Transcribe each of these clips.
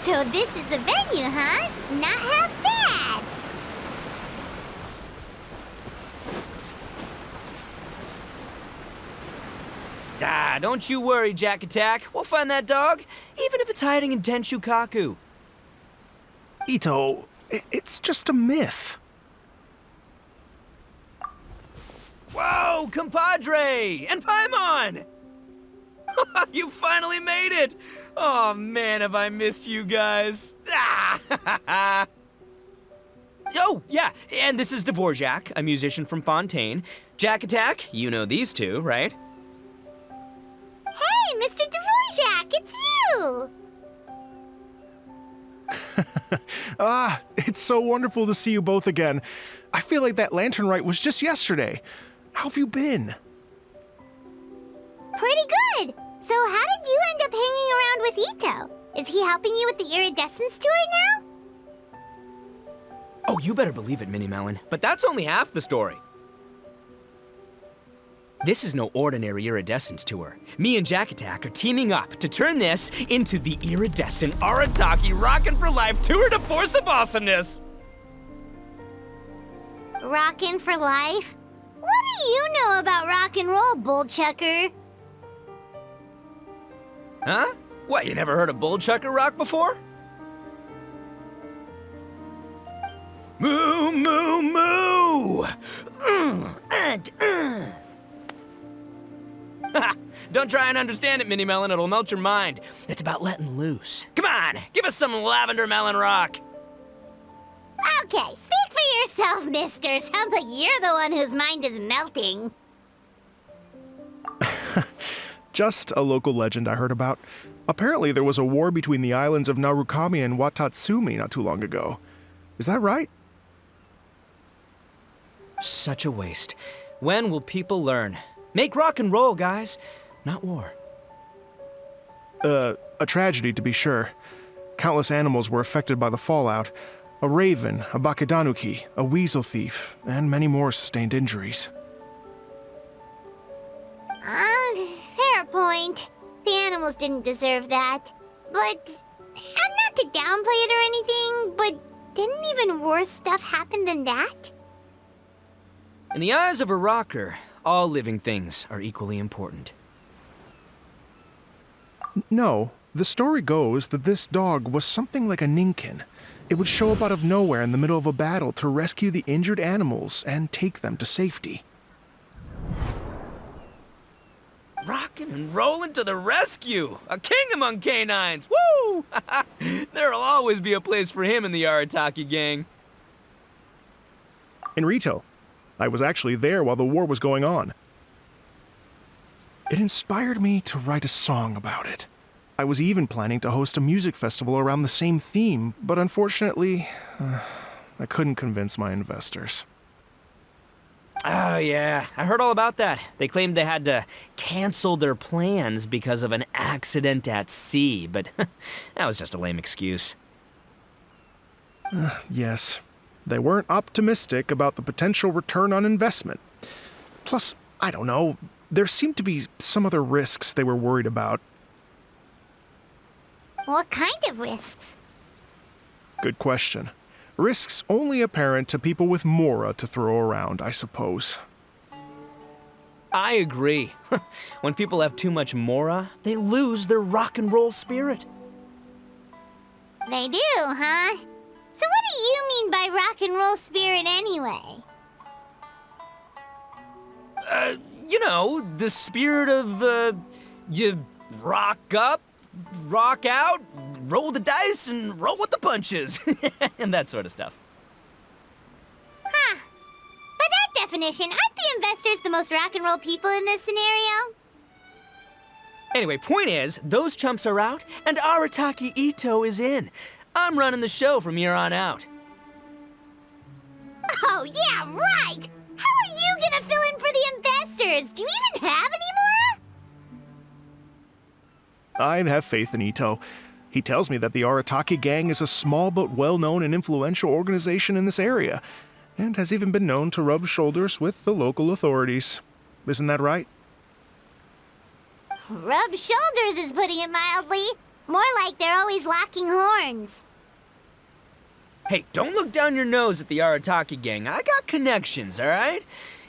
So this is the venue, huh? Not half bad. Ah, don't you worry, Jack Attack. We'll find that dog, even if it's hiding in Tenshukaku. Ito, it's just a myth. Whoa, compadre! And Paimon! You finally made it! Oh man, have I missed you guys. Ah! Oh, yeah, and this is Dvorak, a musician from Fontaine. Jack Attack, you know these two, right? Hey, Mr. Dvorak, it's you! It's so wonderful to see you both again. I feel like that lantern rite was just yesterday. How have you been? Pretty good. So how did you end up hanging around with Ito? Is he helping you with the Iridescent tour now? Oh, you better believe it, Minnie Melon. But that's only half the story. This is no ordinary Iridescent tour. Me and Jack Attack are teaming up to turn this into the Iridescent Arataki Rockin' for Life Tour de Force of Awesomeness! Rockin' for life? What do you know about rock and roll, bullchucker? Huh? What, you never heard of Bullchucker Rock before? Moo, moo, moo! Don't try and understand it, Minnie Melon, it'll melt your mind. It's about letting loose. Come on, give us some Lavender Melon Rock. Okay, speak for yourself, mister. Sounds like you're the one whose mind is melting. Just a local legend I heard about. Apparently there was a war between the islands of Narukami and Watatsumi not too long ago. Is that right? Such a waste. When will people learn? Make rock and roll, guys, not war. A tragedy to be sure. Countless animals were affected by the fallout. A raven, a bakedanuki, a weasel thief, and many more sustained injuries. Fair point. The animals didn't deserve that. But, and not to downplay it or anything, but didn't even worse stuff happen than that? In the eyes of a rocker, all living things are equally important. No, the story goes that this dog was something like a ninkin. It would show up out of nowhere in the middle of a battle to rescue the injured animals and take them to safety. Rockin' and rollin' to the rescue! A king among canines! Woo! There'll always be a place for him in the Arataki gang. In Rito, I was actually there while the war was going on. It inspired me to write a song about it. I was even planning to host a music festival around the same theme, but unfortunately, I couldn't convince my investors. Oh, yeah. I heard all about that. They claimed they had to cancel their plans because of an accident at sea, but that was just a lame excuse. Yes, they weren't optimistic about the potential return on investment. Plus, I don't know, there seemed to be some other risks they were worried about. What kind of risks? Good question. Risks only apparent to people with mora to throw around, I suppose. I agree. When people have too much mora, they lose their rock and roll spirit. They do, huh? So what do you mean by rock and roll spirit anyway? You know, the spirit of, you rock up, rock out, roll the dice, and roll with the punches. And that sort of stuff. Huh. By that definition, aren't the investors the most rock and roll people in this scenario? Anyway, point is, those chumps are out, and Arataki Ito is in. I'm running the show from here on out. Oh, yeah, right! How are you gonna fill in for the investors? Do you even have any more? I have faith in Ito. He tells me that the Arataki gang is a small but well-known and influential organization in this area, and has even been known to rub shoulders with the local authorities. Isn't that right? Rub shoulders is putting it mildly. More like they're always locking horns. Hey, don't look down your nose at the Arataki gang. I got connections, all right?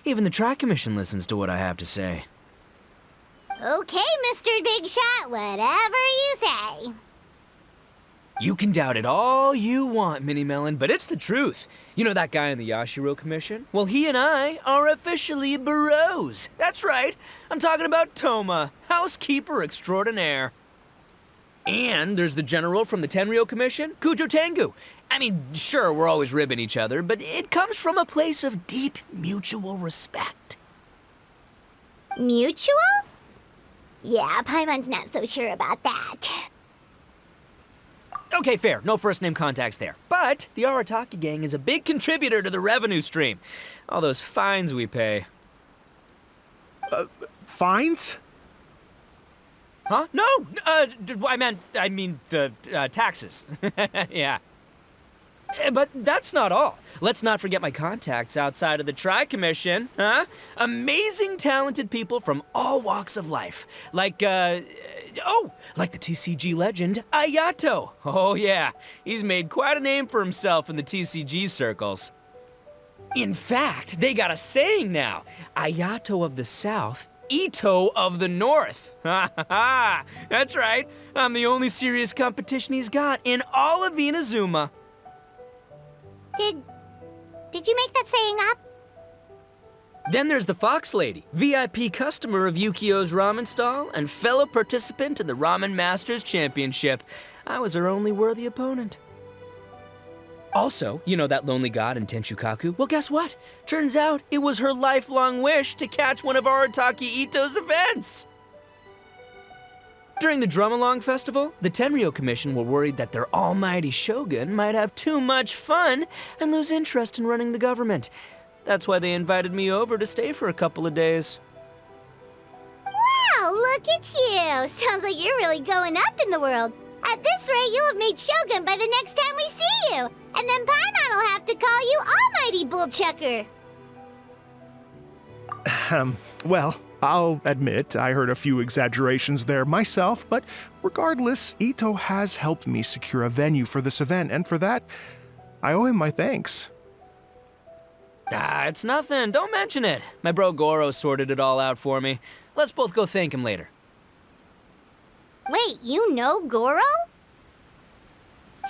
Even the Tri-Commission listens to what I have to say. Okay, Mr. Big Shot, whatever you say. You can doubt it all you want, Mini Melon, but it's the truth. You know that guy in the Yashiro Commission? Well, he and I are officially bros. That's right. I'm talking about Toma, housekeeper extraordinaire. And there's the general from the Tenryo Commission, Kujo Tengu. I mean, sure, we're always ribbing each other, but it comes from a place of deep mutual respect. Mutual? Yeah, Paimon's not so sure about that. Okay, fair. No first-name contacts there. But the Arataki gang is a big contributor to the revenue stream. All those fines we pay. Fines? Huh? No! I mean the taxes. Yeah. But that's not all. Let's not forget my contacts outside of the Tri-Commission, huh? Amazing, talented people from all walks of life. Like the TCG legend, Ayato. Oh yeah, he's made quite a name for himself in the TCG circles. In fact, they got a saying now. Ayato of the South, Ito of the North. Ha ha ha! That's right, I'm the only serious competition he's got in all of Inazuma. Did you make that saying up? Then there's the Fox Lady, VIP customer of Yukio's ramen stall and fellow participant in the Ramen Masters Championship. I was her only worthy opponent. Also, you know that lonely god in Tenshukaku? Well, guess what? Turns out it was her lifelong wish to catch one of Arataki Ito's events. During the Drum-Along Festival, the Tenryo Commission were worried that their almighty shogun might have too much fun and lose interest in running the government. That's why they invited me over to stay for a couple of days. Wow, look at you! Sounds like you're really going up in the world. At this rate, you'll have made shogun by the next time we see you. And then Paimon will have to call you Almighty Bullchucker. Well, I'll admit I heard a few exaggerations there myself, but regardless, Ito has helped me secure a venue for this event, and for that, I owe him my thanks. Ah, it's nothing. Don't mention it. My bro Goro sorted it all out for me. Let's both go thank him later. Wait, you know Goro?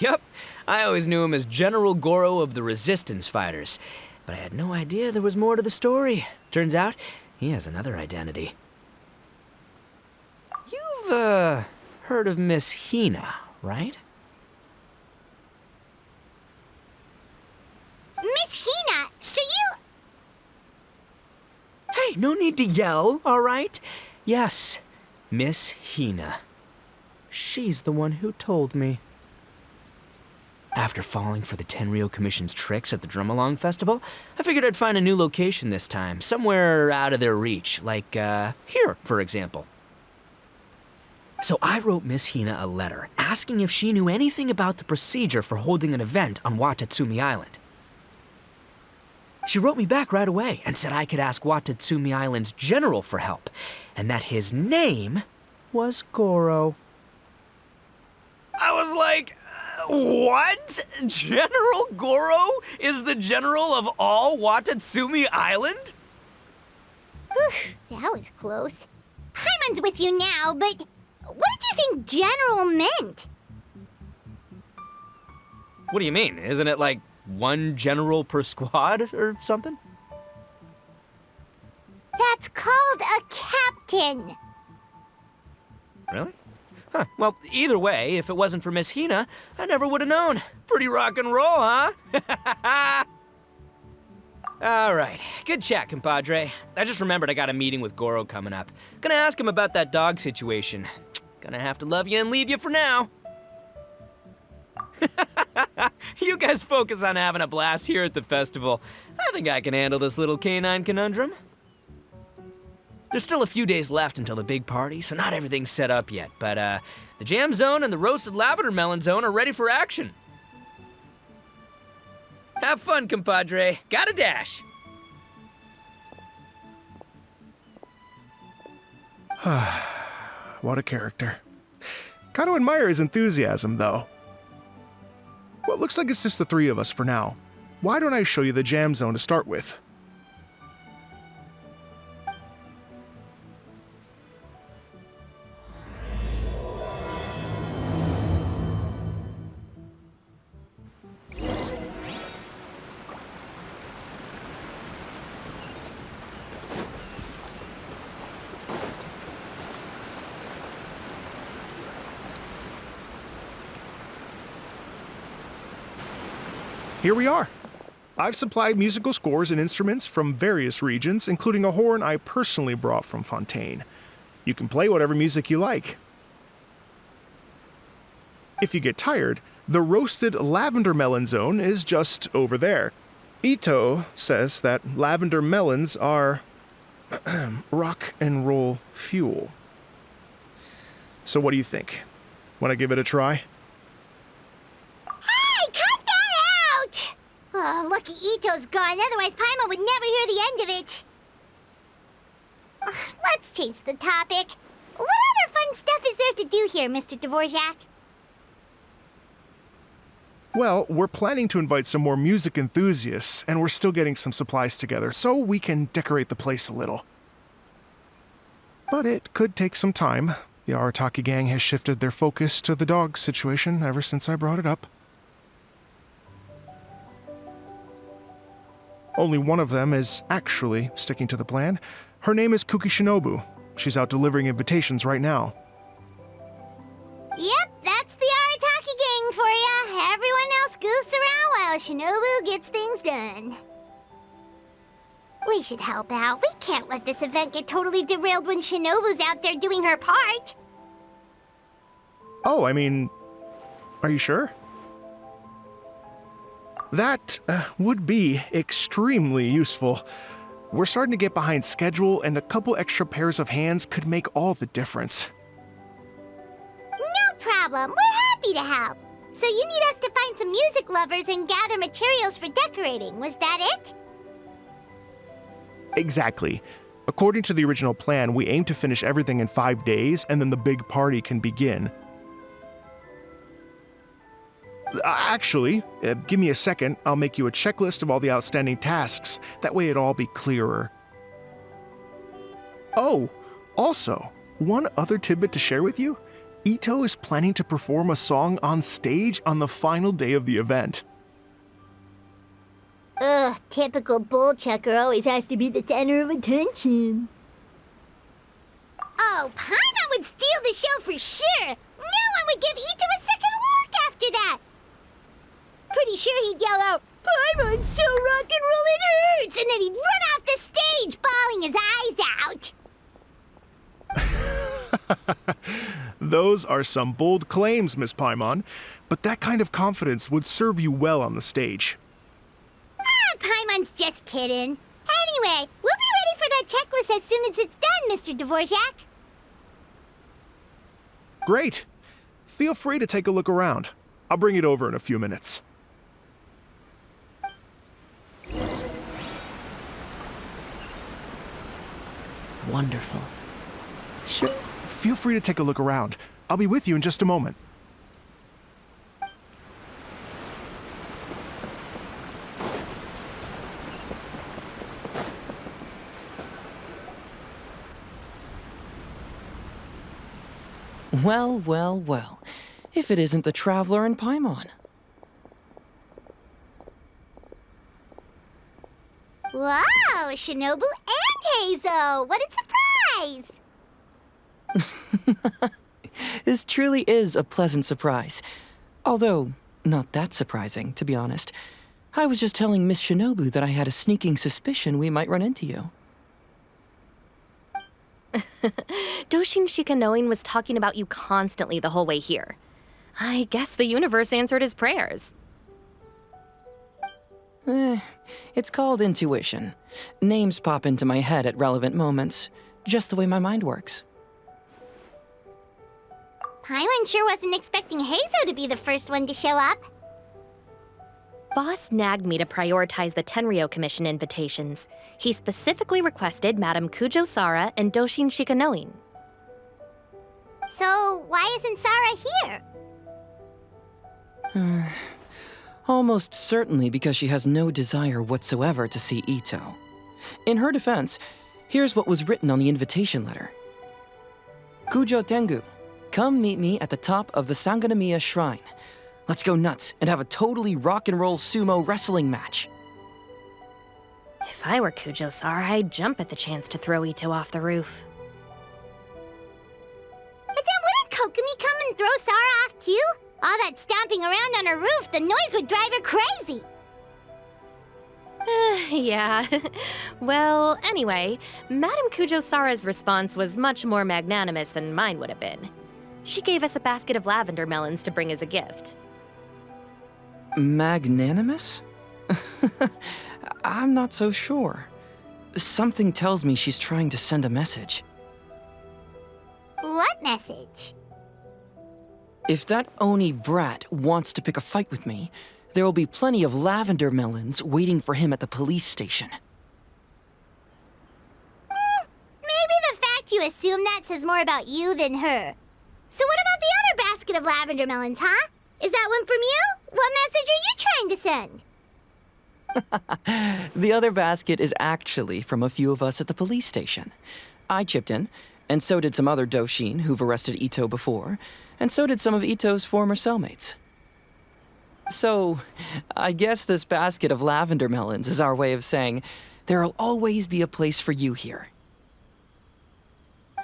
Yup. I always knew him as General Goro of the Resistance Fighters. But I had no idea there was more to the story. Turns out, he has another identity. You've, heard of Miss Hina, right? Miss Hina, so you... Hey, no need to yell, all right? Yes, Miss Hina. She's the one who told me. After falling for the Tenryo Commission's tricks at the Drum-Along Festival, I figured I'd find a new location this time, somewhere out of their reach, like, here, for example. So I wrote Miss Hina a letter, asking if she knew anything about the procedure for holding an event on Watatsumi Island. She wrote me back right away and said I could ask Watatsumi Island's general for help, and that his name was Goro. I was like, what? General Goro is the general of all Watatsumi Island? That was close. Paimon's with you now, but what did you think general meant? What do you mean? Isn't it like one general per squad or something? That's called a captain. Really? Huh. Well, either way, if it wasn't for Miss Hina, I never would have known. Pretty rock and roll, huh? All right. Good chat, compadre. I just remembered I got a meeting with Goro coming up. Gonna ask him about that dog situation. Gonna have to love you and leave you for now. You guys focus on having a blast here at the festival. I think I can handle this little canine conundrum. There's still a few days left until the big party, so not everything's set up yet, but the jam zone and the roasted lavender melon zone are ready for action. Have fun, compadre. Gotta dash. What a character. Gotta admire his enthusiasm, though. Well, it looks like it's just the three of us for now. Why don't I show you the jam zone to start with? Here we are. I've supplied musical scores and instruments from various regions, including a horn I personally brought from Fontaine. You can play whatever music you like. If you get tired, the roasted lavender melon zone is just over there. Ito says that lavender melons are rock and roll fuel. So what do you think? Want to give it a try? Oh, lucky Ito's gone, otherwise Paimon would never hear the end of it. Let's change the topic. What other fun stuff is there to do here, Mr. Dvorak? Well, we're planning to invite some more music enthusiasts, and we're still getting some supplies together, so we can decorate the place a little. But it could take some time. The Arataki gang has shifted their focus to the dog situation ever since I brought it up. Only one of them is actually sticking to the plan. Her name is Kuki Shinobu. She's out delivering invitations right now. Yep, that's the Arataki gang for ya. Everyone else goofs around while Shinobu gets things done. We should help out. We can't let this event get totally derailed when Shinobu's out there doing her part. Oh, I mean, are you sure? That would be extremely useful. We're starting to get behind schedule, and a couple extra pairs of hands could make all the difference. No problem. We're happy to help. So you need us to find some music lovers and gather materials for decorating. Was that it? Exactly. According to the original plan, we aim to finish everything in 5 days, and then the big party can begin. Actually, give me a second. I'll make you a checklist of all the outstanding tasks. That way it'll all be clearer. Oh, also, one other tidbit to share with you. Ito is planning to perform a song on stage on the final day of the event. Ugh, typical bullchucker always has to be the center of attention. Oh, Paimon would steal the show for sure! No one would give Ito a second look after that! Pretty sure he'd yell out, "Paimon's so rock and roll it hurts!" And then he'd run off the stage, bawling his eyes out. Those are some bold claims, Miss Paimon, but that kind of confidence would serve you well on the stage. Ah, Paimon's just kidding. Anyway, we'll be ready for that checklist as soon as it's done, Mr. Dvorak. Great. Feel free to take a look around. I'll bring it over in a few minutes. Wonderful. Sure. Feel free to take a look around. I'll be with you in just a moment. Well, well, well. If it isn't the Traveler and Paimon. Wow, Shinobu and Heizo! What a surprise! This truly is a pleasant surprise. Although, not that surprising, to be honest. I was just telling Miss Shinobu that I had a sneaking suspicion we might run into you. Doshin Shikanoin was talking about you constantly the whole way here. I guess the universe answered his prayers. It's called intuition. Names pop into my head at relevant moments, just the way my mind works. Paimon sure wasn't expecting Heizo to be the first one to show up. Boss nagged me to prioritize the Tenryo Commission invitations. He specifically requested Madame Kujo Sara and Doshin Shikanoin. So why isn't Sarah here? Almost certainly because she has no desire whatsoever to see Ito. In her defense, here's what was written on the invitation letter. Kujo Tengu, come meet me at the top of the Sanganamiya Shrine. Let's go nuts and have a totally rock and roll sumo wrestling match. If I were Kujo-Sara, I'd jump at the chance to throw Ito off the roof. But then wouldn't Kokomi come and throw Sarah off too? All that stomping around on her roof, the noise would drive her crazy. Yeah. Well, anyway, Madame Kujo-Sara's response was much more magnanimous than mine would have been. She gave us a basket of lavender melons to bring as a gift. Magnanimous? I'm not so sure. Something tells me she's trying to send a message. What message? If that Oni brat wants to pick a fight with me, there will be plenty of lavender melons waiting for him at the police station. Maybe the fact you assume that says more about you than her. So what about the other basket of lavender melons, huh? Is that one from you? What message are you trying to send? The other basket is actually from a few of us at the police station. I chipped in, and so did some other Doshin who've arrested Ito before, and so did some of Ito's former cellmates. So, I guess this basket of lavender melons is our way of saying, there'll always be a place for you here.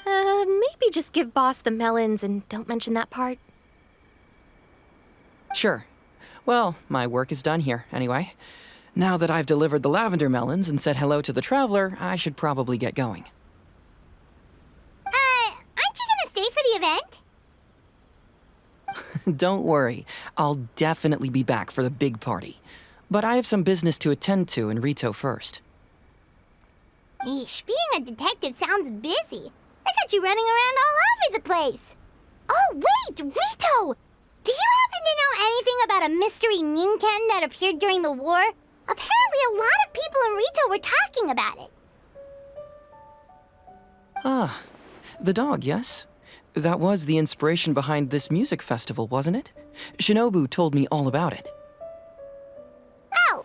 Maybe just give Boss the melons and don't mention that part. Sure. Well, my work is done here, anyway. Now that I've delivered the lavender melons and said hello to the traveler, I should probably get going. Aren't you gonna stay for the event? Don't worry, I'll definitely be back for the big party. But I have some business to attend to in Rito first. Eesh, being a detective sounds busy. I got you running around all over the place. Oh, wait, Rito! Do you happen to know anything about a mystery Ninken that appeared during the war? Apparently a lot of people in Rito were talking about it. Ah, the dog, yes? That was the inspiration behind this music festival, wasn't it? Shinobu told me all about it. Oh,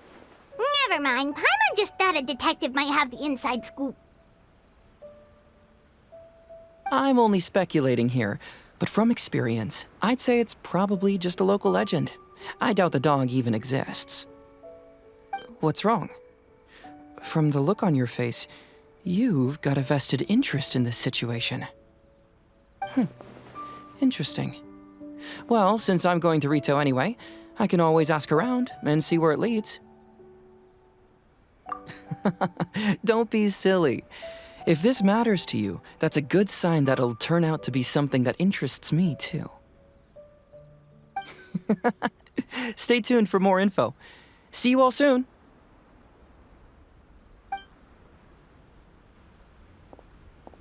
never mind. Paimon just thought a detective might have the inside scoop. I'm only speculating here, but from experience, I'd say it's probably just a local legend. I doubt the dog even exists. What's wrong? From the look on your face, you've got a vested interest in this situation. Interesting. Well, since I'm going to Rito anyway, I can always ask around and see where it leads. Don't be silly. If this matters to you, that's a good sign that it'll turn out to be something that interests me, too. Stay tuned for more info. See you all soon.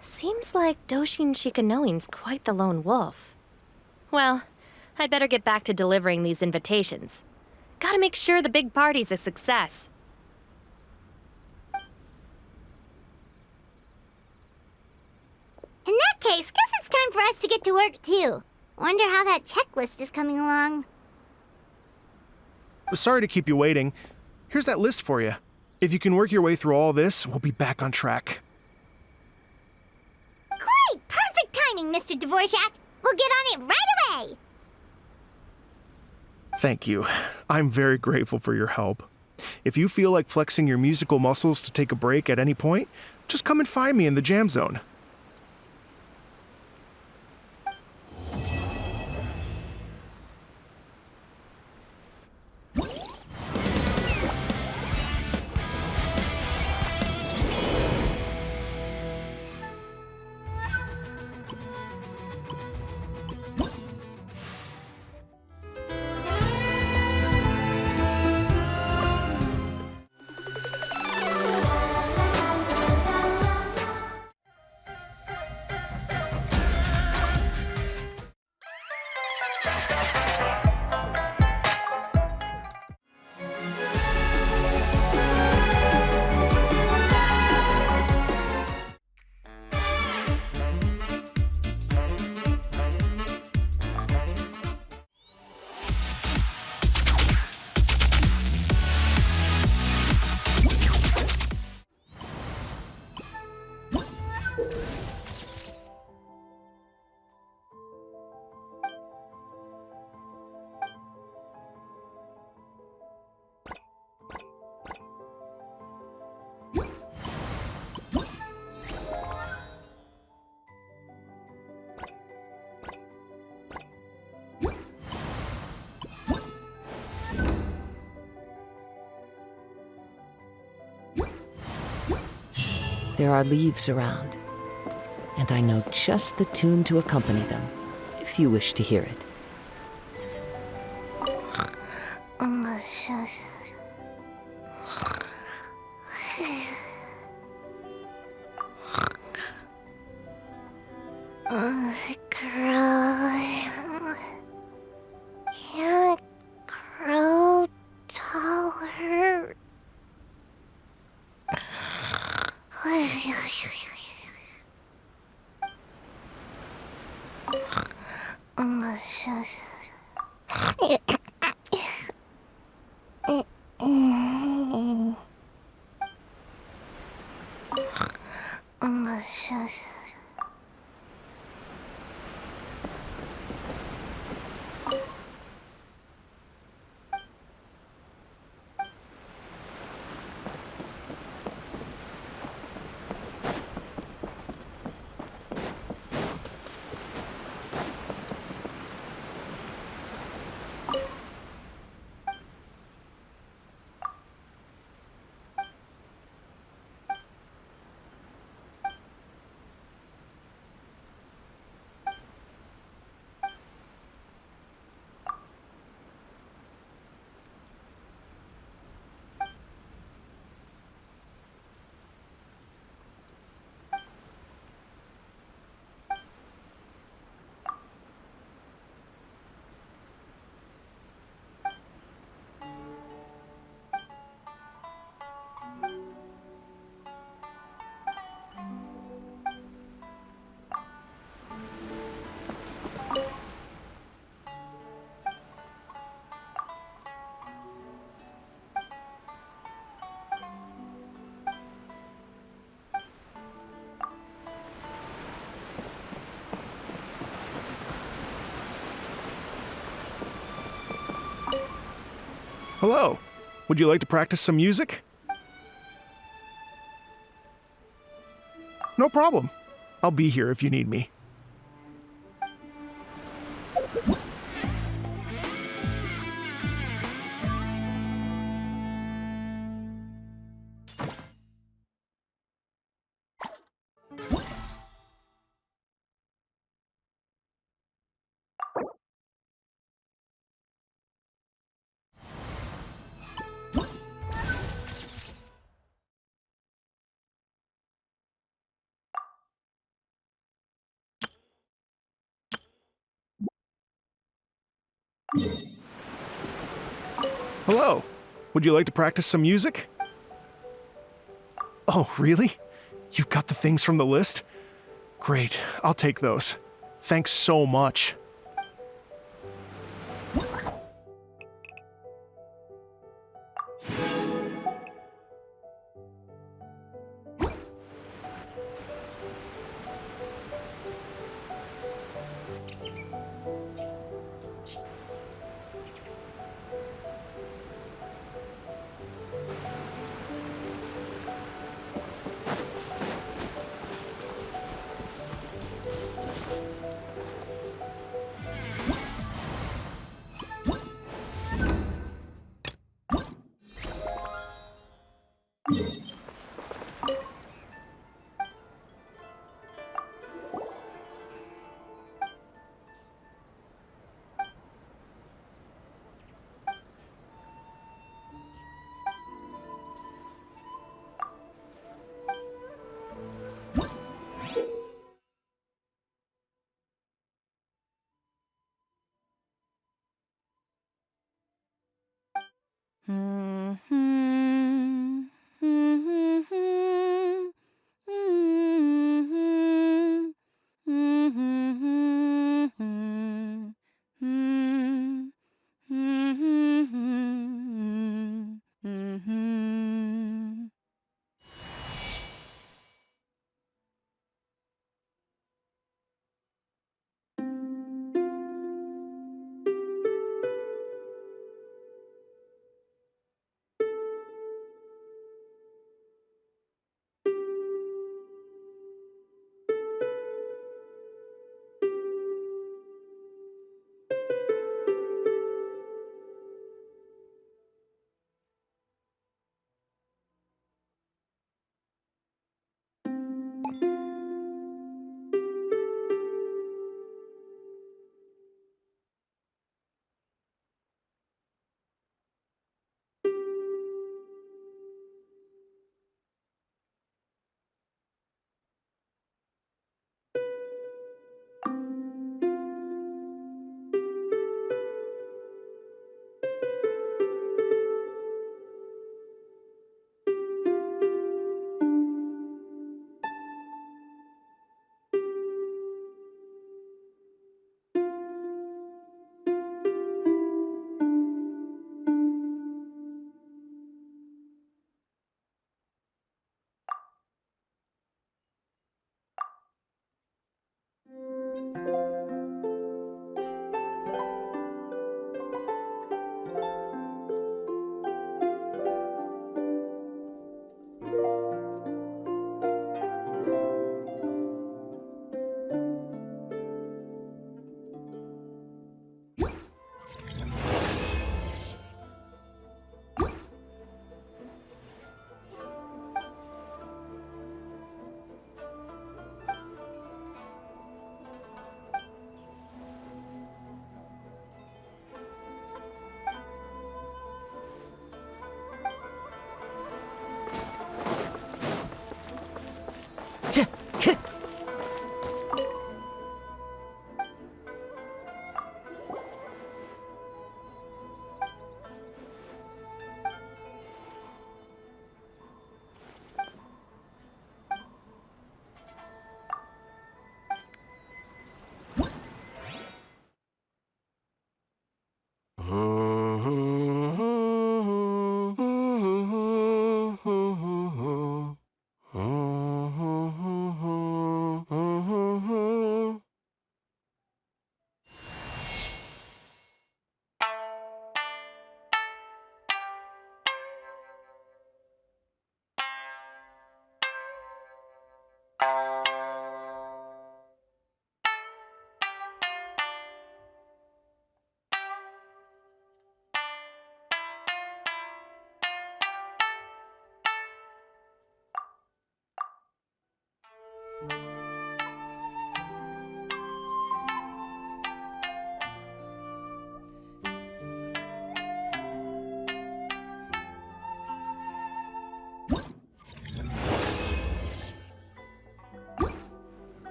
Seems like Doshin Shikanoin's quite the lone wolf. Well, I'd better get back to delivering these invitations. Gotta make sure the big party's a success. In that case, guess it's time for us to get to work, too. Wonder how that checklist is coming along. Sorry to keep you waiting. Here's that list for you. If you can work your way through all this, we'll be back on track. Great! Perfect timing, Mr. Dvorak! We'll get on it right away! Thank you. I'm very grateful for your help. If you feel like flexing your musical muscles to take a break at any point, just come and find me in the jam zone. There are leaves around, and I know just the tune to accompany them, if you wish to hear it. Can't grow taller. Hello. Would you like to practice some music? No problem. I'll be here if you need me. Hello. Would you like to practice some music? Oh, really? You've got the things from the list? Great. I'll take those. Thanks so much.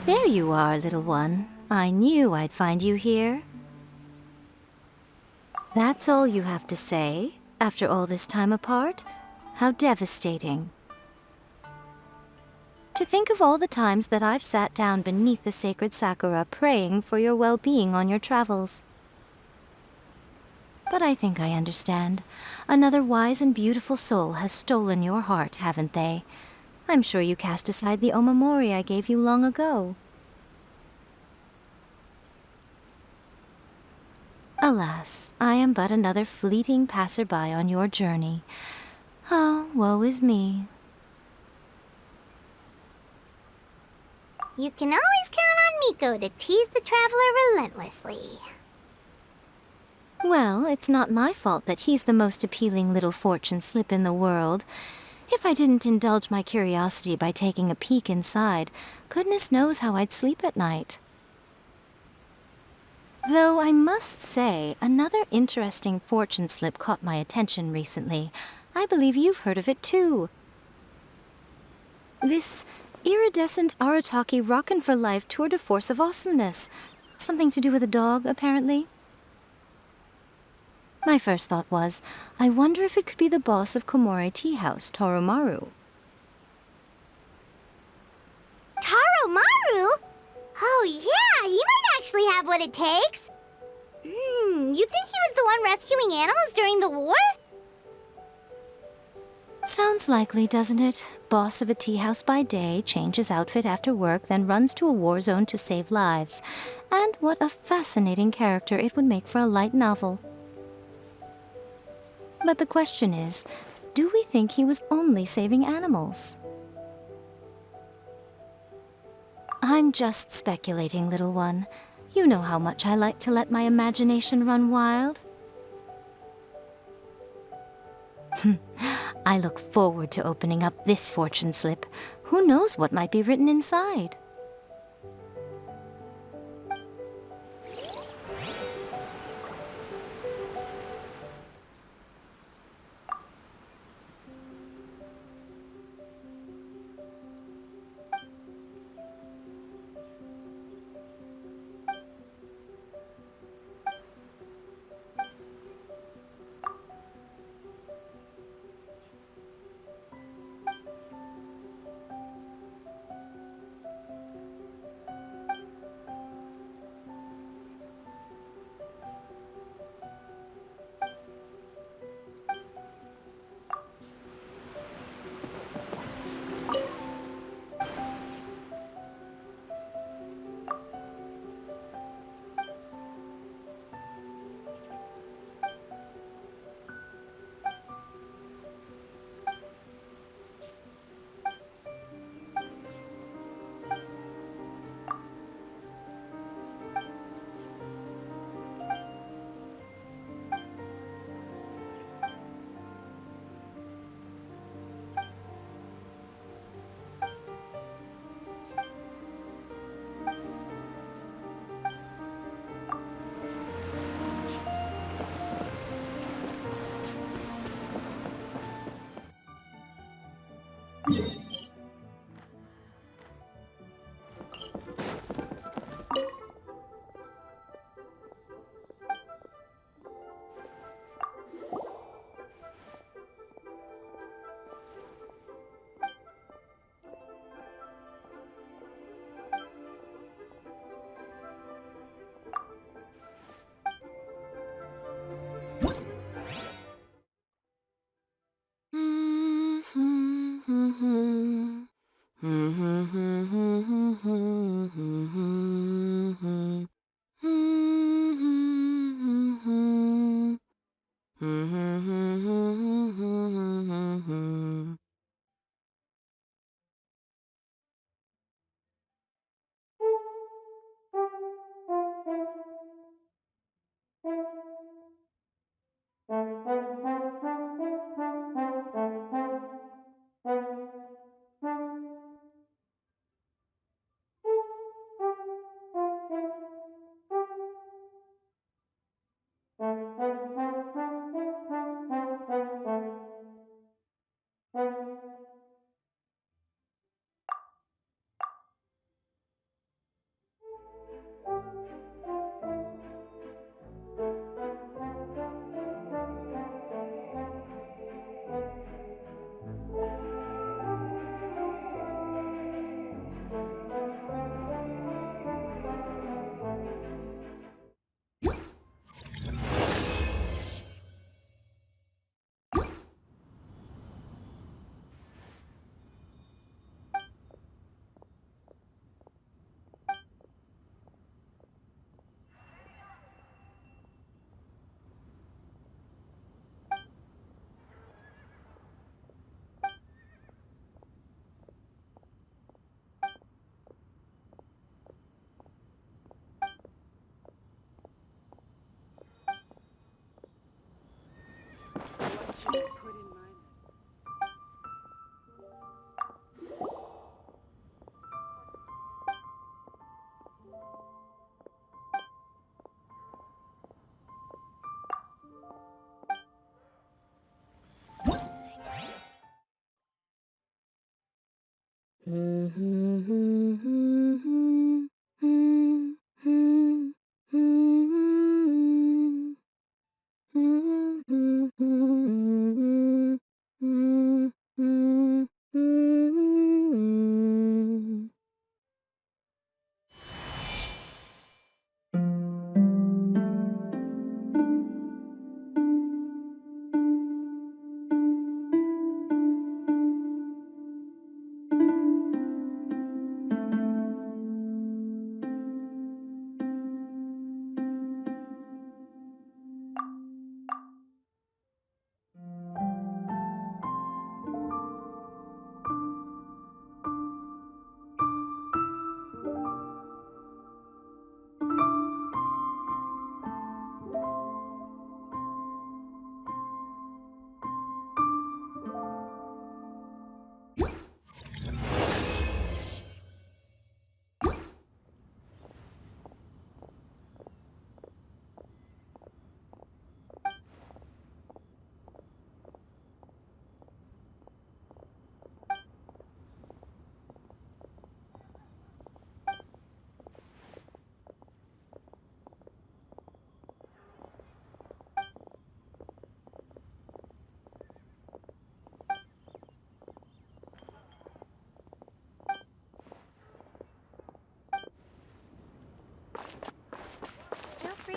There you are, little one. I knew I'd find you here. That's all you have to say, after all this time apart? How devastating. To think of all the times that I've sat down beneath the sacred sakura praying for your well-being on your travels. But I think I understand. Another wise and beautiful soul has stolen your heart, haven't they? I'm sure you cast aside the omamori I gave you long ago. Alas, I am but another fleeting passerby on your journey. Oh, woe is me. You can always count on Miko to tease the traveler relentlessly. Well, it's not my fault that he's the most appealing little fortune slip in the world. If I didn't indulge my curiosity by taking a peek inside, goodness knows how I'd sleep at night. Though I must say, another interesting fortune slip caught my attention recently. I believe you've heard of it too. This Iridescent Arataki Rockin' for Life Tour de Force of Awesomeness. Something to do with a dog, apparently. My first thought was, I wonder if it could be the boss of Komore Tea House, Toromaru. Taromaru? Oh yeah, he might actually have what it takes. You think he was the one rescuing animals during the war? Sounds likely, doesn't it? Boss of a tea house by day, changes outfit after work, then runs to a war zone to save lives. And what a fascinating character it would make for a light novel. But the question is, do we think he was only saving animals? I'm just speculating, little one. You know how much I like to let my imagination run wild. I look forward to opening up this fortune slip. Who knows what might be written inside?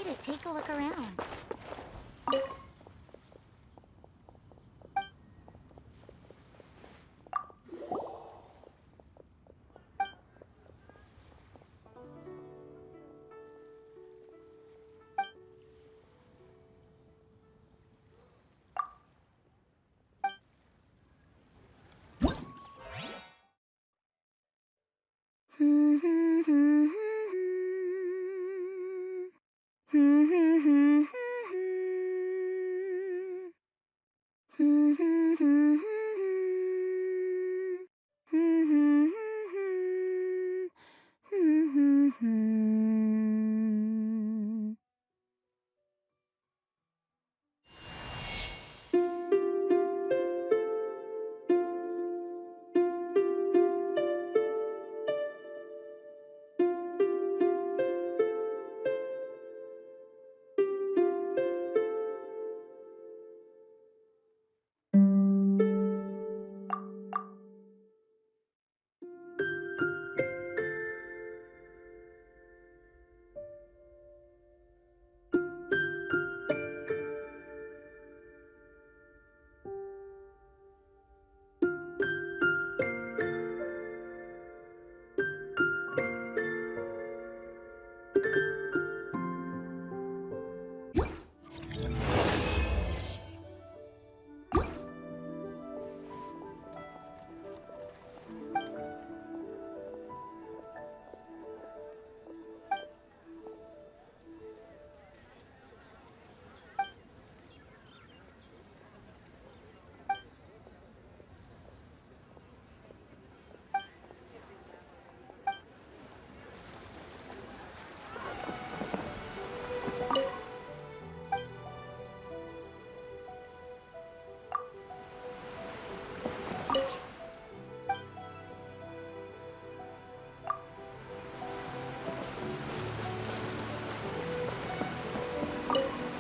to take a look around.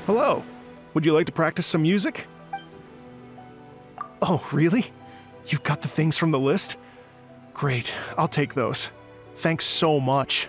Hello. Would you like to practice some music? Oh, really? You've got the things from the list? Great, I'll take those. Thanks so much.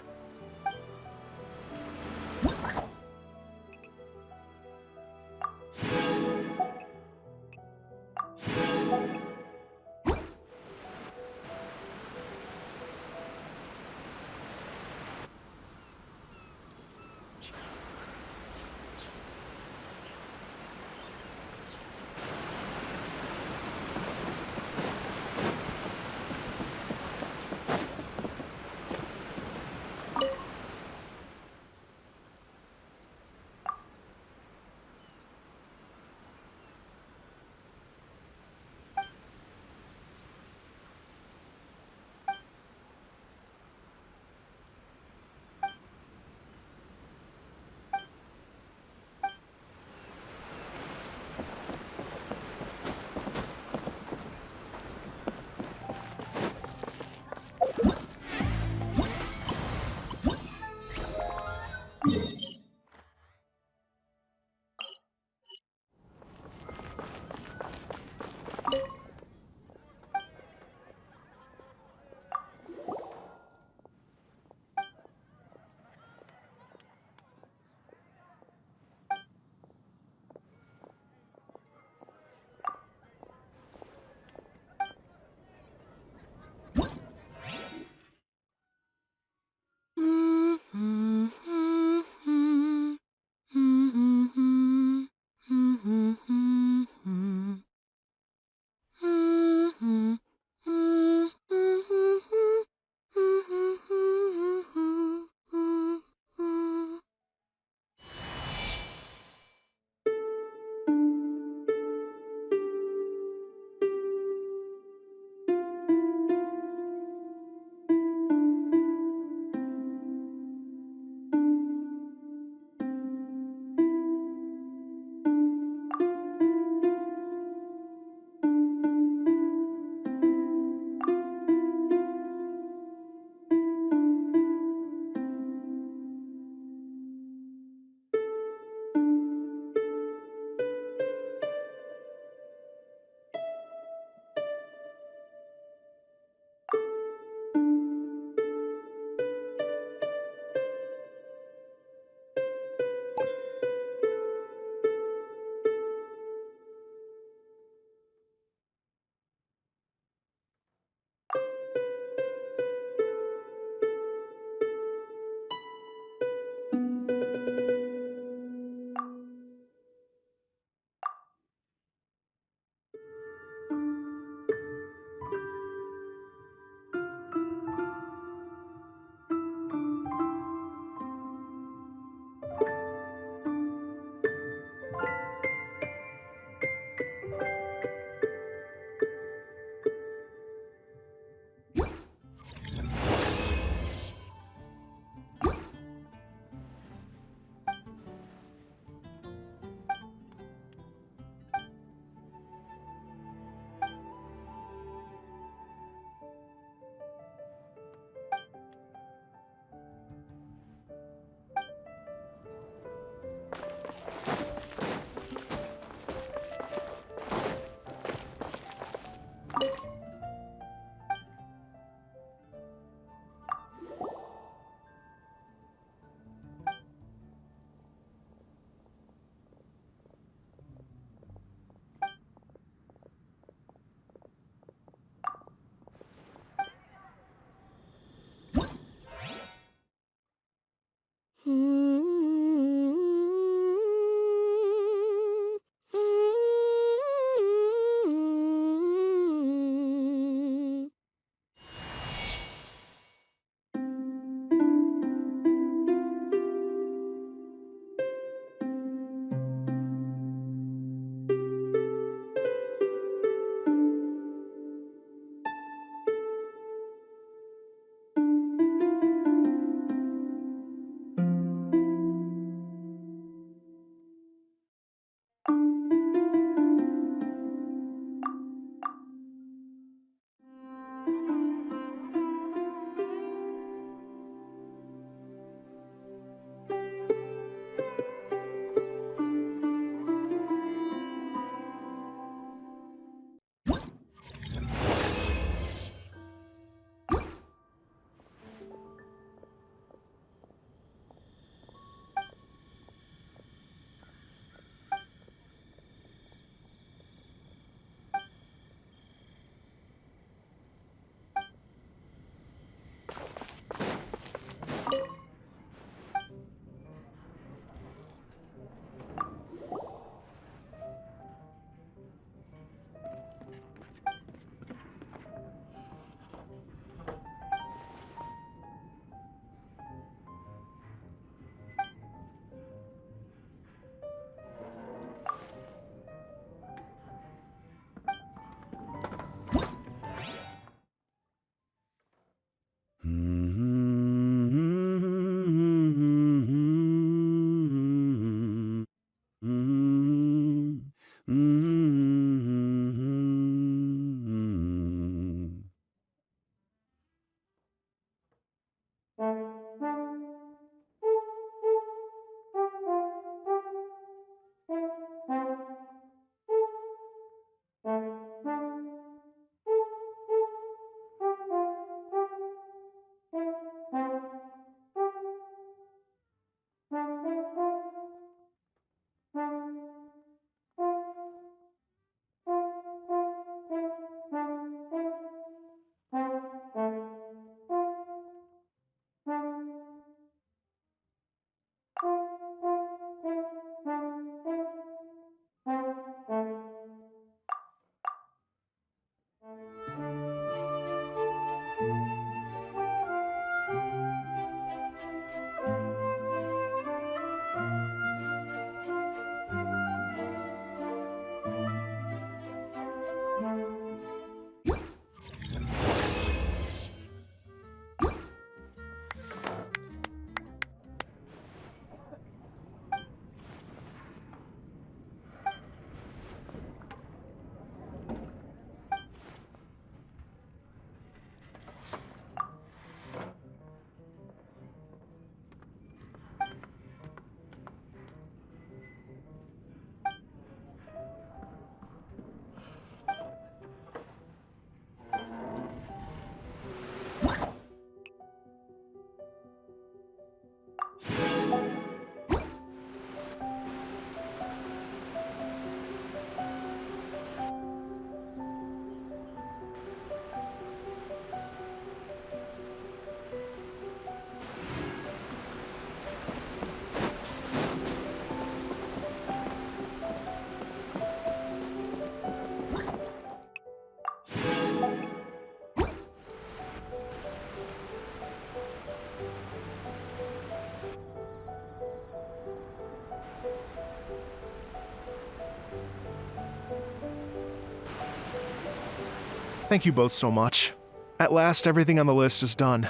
Thank you both so much. At last, everything on the list is done.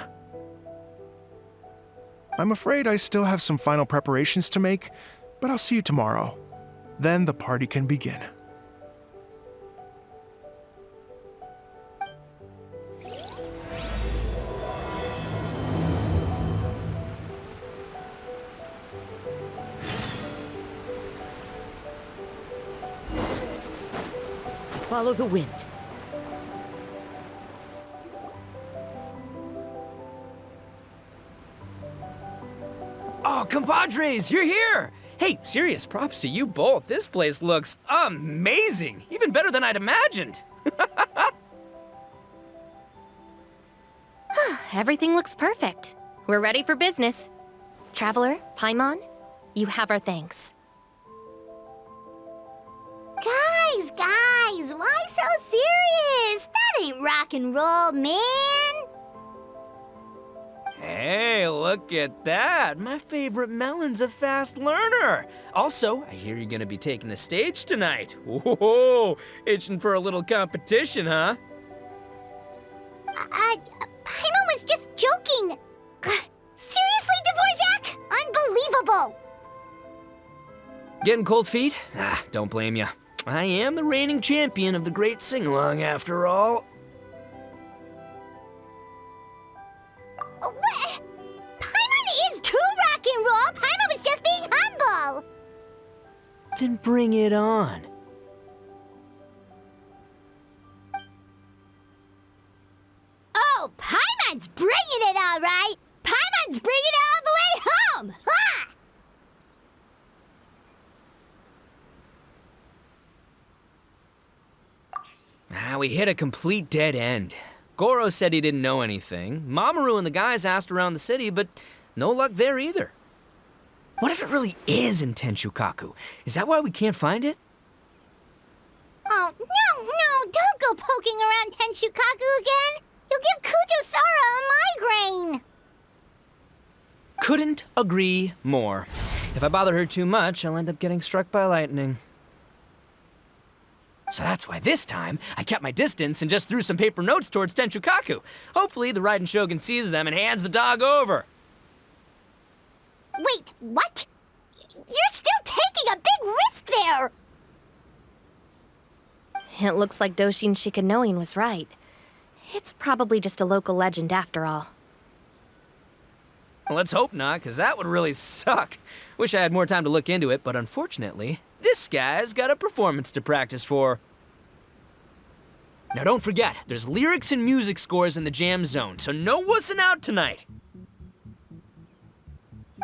I'm afraid I still have some final preparations to make, but I'll see you tomorrow. Then the party can begin. Follow the wind. Oh, compadres, you're here! Hey, serious props to you both. This place looks amazing! Even better than I'd imagined! Everything looks perfect. We're ready for business. Traveler, Paimon, you have our thanks. Guys, why so serious? That ain't rock and roll, man! Hey, look at that! My favorite melon's a fast learner! Also, I hear you're gonna be taking the stage tonight. Whoa, itching for a little competition, huh? Paimon was just joking! Seriously, Dvorak? Unbelievable! Getting cold feet? Ah, don't blame ya. I am the reigning champion of the great sing-along, after all. What? Paimon is too rock and roll! Paimon was just being humble! Then bring it on. Oh, Paimon's bringing it all right! Paimon's bringing it all the way home! Ha! We hit a complete dead end. Goro said he didn't know anything. Mamoru and the guys asked around the city, but no luck there either. What if it really is in Tenshukaku? Is that why we can't find it? Oh, no, don't go poking around Tenshukaku again! You'll give Kujo-Sara a migraine! Couldn't agree more. If I bother her too much, I'll end up getting struck by lightning. So that's why this time, I kept my distance and just threw some paper notes towards Tenshukaku. Hopefully, the Raiden Shogun sees them and hands the dog over. Wait, what? You're still taking a big risk there! It looks like Doshin Shikanoin was right. It's probably just a local legend after all. Well, let's hope not, because that would really suck. Wish I had more time to look into it, but unfortunately, this guy's got a performance to practice for. Now don't forget, there's lyrics and music scores in the jam zone, so no wussing out tonight.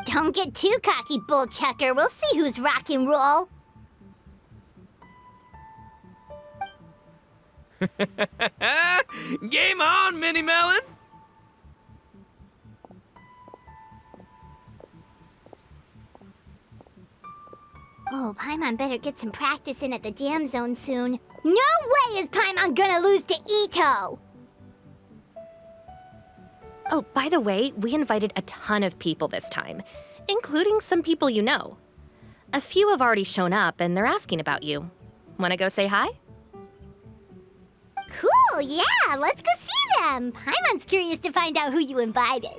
Don't get too cocky, bullchucker. We'll see who's rock and roll. Game on, Mini Melon! Oh, Paimon better get some practice in at the jam zone soon. No way is Paimon gonna lose to Ito! Oh, by the way, we invited a ton of people this time, including some people you know. A few have already shown up and they're asking about you. Wanna go say hi? Cool, yeah, let's go see them. Paimon's curious to find out who you invited.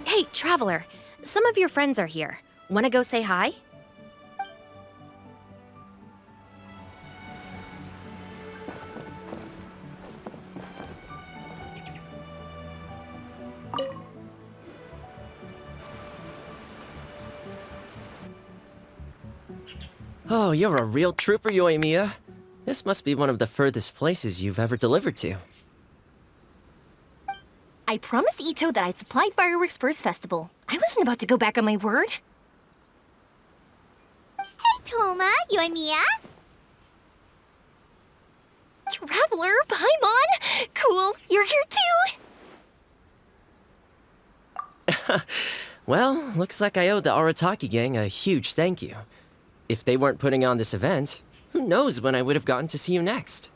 Hey, Traveler, some of your friends are here. Wanna go say hi? Oh, you're a real trooper, Yoimiya. This must be one of the furthest places you've ever delivered to. I promised Ito that I'd supply fireworks for his festival. I wasn't about to go back on my word. Hey, Toma, Yoimiya. Traveler, Paimon! Cool, you're here too! Well, looks like I owe the Arataki gang a huge thank you. If they weren't putting on this event, who knows when I would have gotten to see you next.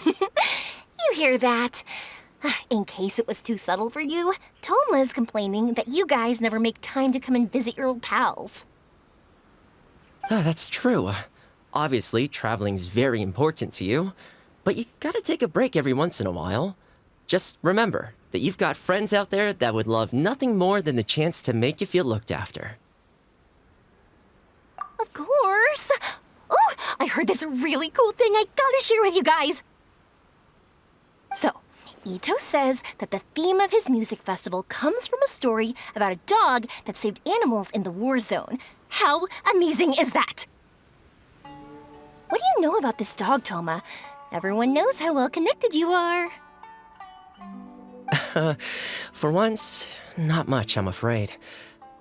You hear that? In case it was too subtle for you, Toma's complaining that you guys never make time to come and visit your old pals. That's true. Obviously, traveling's very important to you, but you gotta take a break every once in a while. Just remember that you've got friends out there that would love nothing more than the chance to make you feel looked after. Of course! Oh, I heard this really cool thing I gotta share with you guys! So, Ito says that the theme of his music festival comes from a story about a dog that saved animals in the war zone. How amazing is that? What do you know about this dog, Toma? Everyone knows how well connected you are. For once, not much, I'm afraid.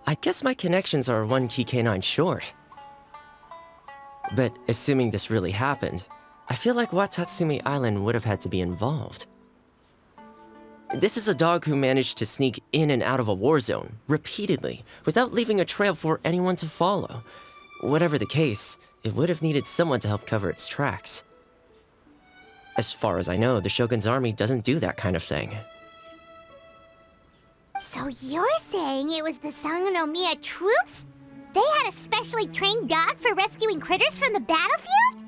I guess my connections are one key canine short. But assuming this really happened, I feel like Watatsumi Island would have had to be involved. This is a dog who managed to sneak in and out of a war zone, repeatedly, without leaving a trail for anyone to follow. Whatever the case, it would have needed someone to help cover its tracks. As far as I know, the Shogun's army doesn't do that kind of thing. So you're saying it was the Sangonomiya troops? They had a specially trained dog for rescuing critters from the battlefield?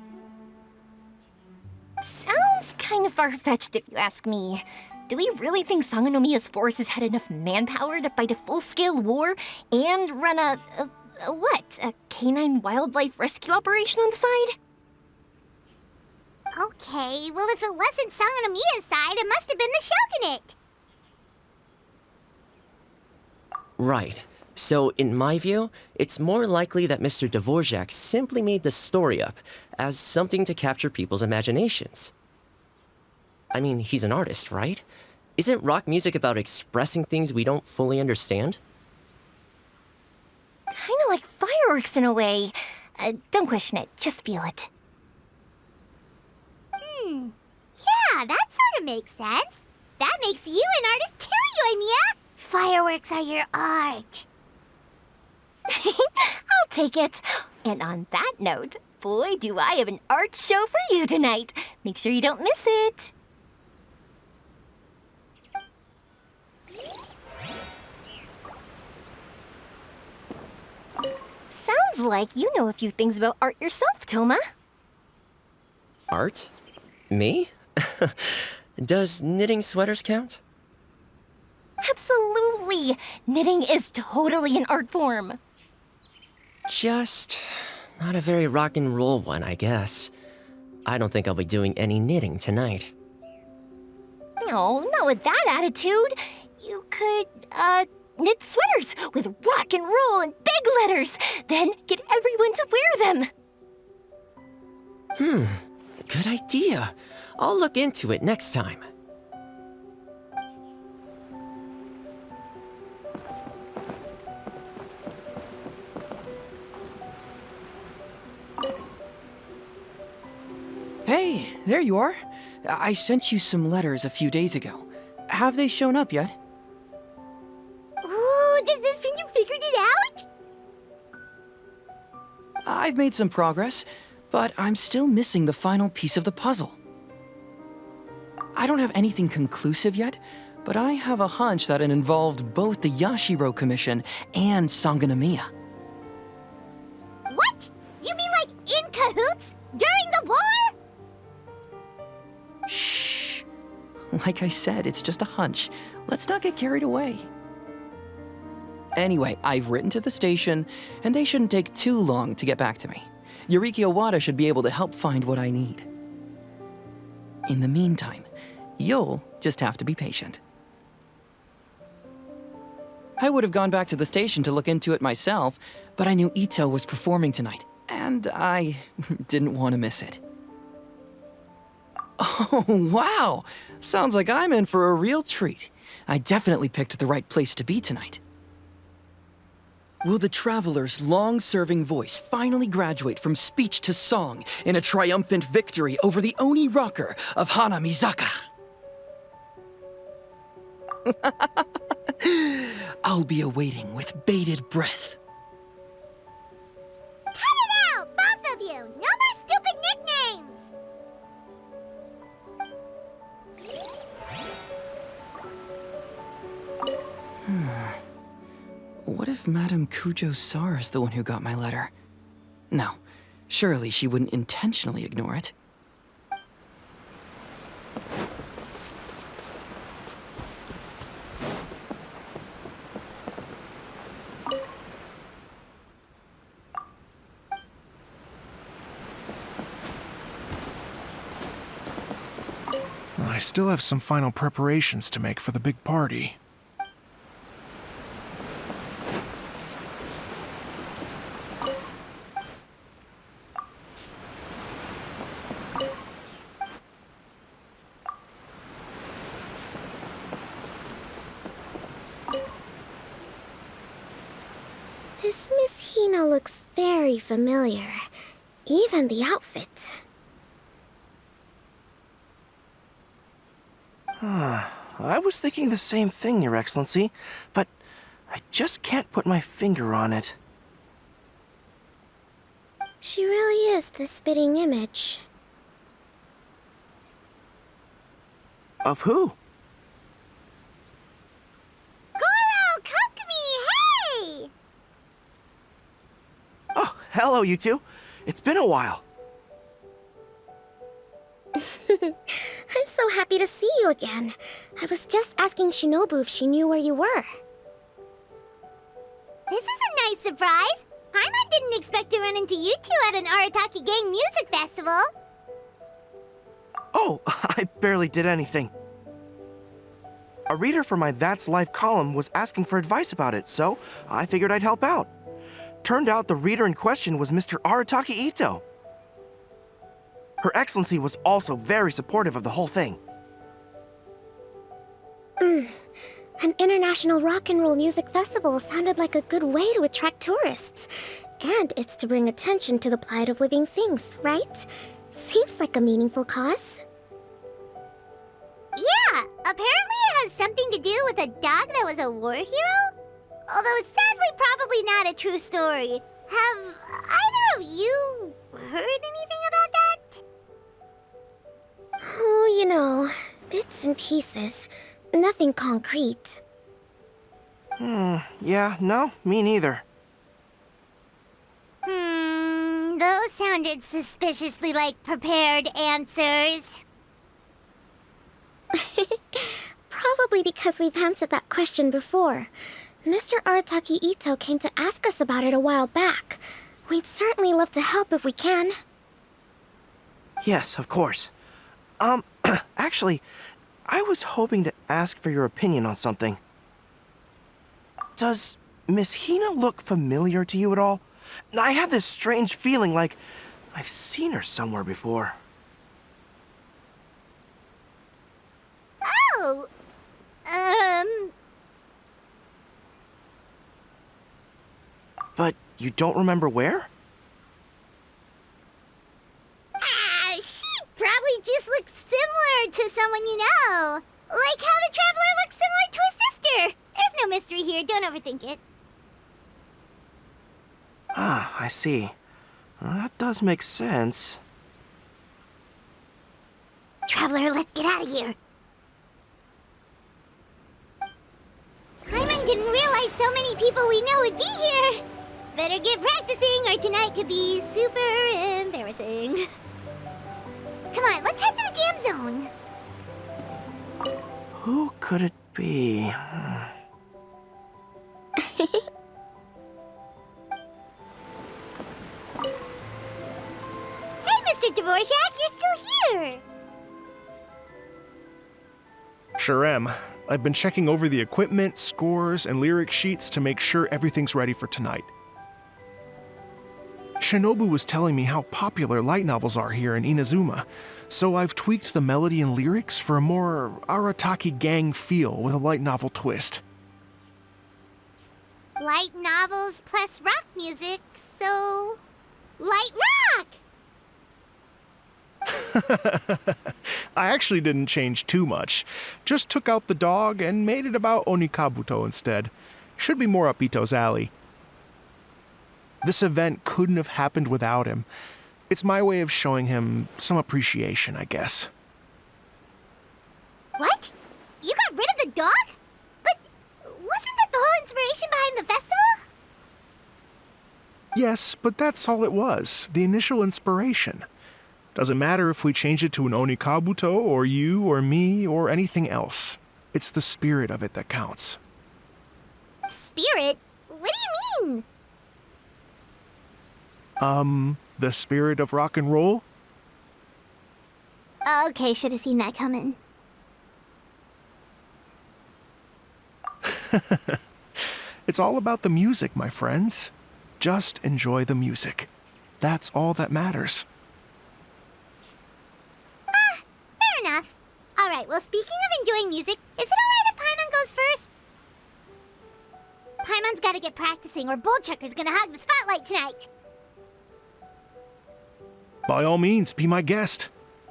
Sounds kind of far-fetched if you ask me. Do we really think Sangonomiya's forces had enough manpower to fight a full-scale war and run a canine wildlife rescue operation on the side? Okay, well if it wasn't Sangonomiya's side, it must have been the Shogunate. Right. So, in my view, it's more likely that Mr. Dvorak simply made the story up as something to capture people's imaginations. I mean, he's an artist, right? Isn't rock music about expressing things we don't fully understand? Kinda like fireworks in a way. Don't question it, just feel it. Yeah, that sort of makes sense. That makes you an artist too, Yoimiya. Fireworks are your art. I'll take it. And on that note, boy, do I have an art show for you tonight. Make sure you don't miss it. Sounds like you know a few things about art yourself, Toma. Art? Me? Does knitting sweaters count? Absolutely! Knitting is totally an art form. Just not a very rock and roll one, I guess. I don't think I'll be doing any knitting tonight. No, not with that attitude. You could, knit sweaters with rock and roll in big letters, then get everyone to wear them. Good idea. I'll look into it next time. Hey, there you are. I sent you some letters a few days ago. Have they shown up yet? Ooh, does this mean you figured it out? I've made some progress, but I'm still missing the final piece of the puzzle. I don't have anything conclusive yet, but I have a hunch that it involved both the Yashiro Commission and Sangonomiya. What? You mean like in cahoots? During the war? Shh. Like I said, it's just a hunch. Let's not get carried away. Anyway, I've written to the station, and they shouldn't take too long to get back to me. Yuriki Owada should be able to help find what I need. In the meantime, you'll just have to be patient. I would have gone back to the station to look into it myself, but I knew Ito was performing tonight, and I didn't want to miss it. Oh, wow! Sounds like I'm in for a real treat. I definitely picked the right place to be tonight. Will the Traveler's long-serving voice finally graduate from speech to song in a triumphant victory over the Oni rocker of Hanamizaka? I'll be awaiting with bated breath. Cut it out, both of you! No more stupid nicknames! What if Madame Kujo-Sar is the one who got my letter? No, surely she wouldn't intentionally ignore it. I still have some final preparations to make for the big party. This Miss Hina looks very familiar. Even the outfit. I was thinking the same thing, Your Excellency, but I just can't put my finger on it. She really is the spitting image. Of who? Goro, Kokumi, hey! Oh, hello, you two. It's been a while. I'm so happy to see you again. I was just asking Shinobu if she knew where you were. This is a nice surprise. Paimon didn't expect to run into you two at an Arataki Gang music festival. Oh, I barely did anything. A reader for my That's Life column was asking for advice about it, so I figured I'd help out. Turned out the reader in question was Mr. Arataki Ito. Her Excellency was also very supportive of the whole thing. An international rock and roll music festival sounded like a good way to attract tourists. And it's to bring attention to the plight of living things, right? Seems like a meaningful cause. Yeah, apparently it has something to do with a dog that was a war hero? Although sadly probably not a true story. Have either of you heard anything about that? Oh, you know, bits and pieces. Nothing concrete. Yeah, no, me neither. Those sounded suspiciously like prepared answers. Probably because we've answered that question before. Mr. Arataki Ito came to ask us about it a while back. We'd certainly love to help if we can. Yes, of course. Actually, I was hoping to ask for your opinion on something. Does Miss Hina look familiar to you at all? I have this strange feeling like I've seen her somewhere before. Oh! But you don't remember where? She probably just looks similar to someone you know. Like how the Traveler looks similar to his sister. There's no mystery here, don't overthink it. Ah, I see. That does make sense. Traveler, let's get out of here. Paimon didn't realize so many people we know would be here. Better get practicing or tonight could be super embarrassing. Come on, let's head to the jam zone. Who could it be? Hey, Mr. Dvorak, you're still here. Sure am. I've been checking over the equipment, scores, and lyric sheets to make sure everything's ready for tonight. Shinobu was telling me how popular light novels are here in Inazuma, so I've tweaked the melody and lyrics for a more Arataki gang feel with a light novel twist. Light novels plus rock music, so... light rock! I actually didn't change too much. Just took out the dog and made it about Onikabuto instead. Should be more up Ito's alley. This event couldn't have happened without him. It's my way of showing him some appreciation, I guess. What? You got rid of the dog? But wasn't that the whole inspiration behind the festival? Yes, but that's all it was, the initial inspiration. Doesn't matter if we change it to an Onikabuto, or you, or me, or anything else. It's the spirit of it that counts. Spirit? What do you mean? The spirit of rock and roll? Okay, should have seen that coming. It's all about the music, my friends. Just enjoy the music. That's all that matters. Fair enough. Alright, well, speaking of enjoying music, is it alright if Paimon goes first? Paimon's gotta get practicing or Bullchucker's gonna hog the spotlight tonight. By all means, be my guest.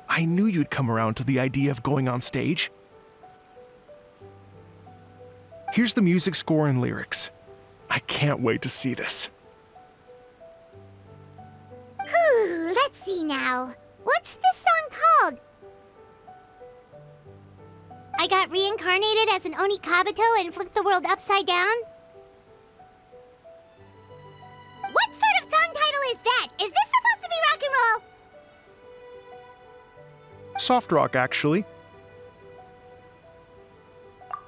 I knew you'd come around to the idea of going on stage. Here's the music score and lyrics. I can't wait to see this. Whew, let's see now. What's this song called? I got reincarnated as an Onikabuto and flipped the world upside down? What sort of song title is that? Is this supposed to be rock and roll? Soft rock, actually.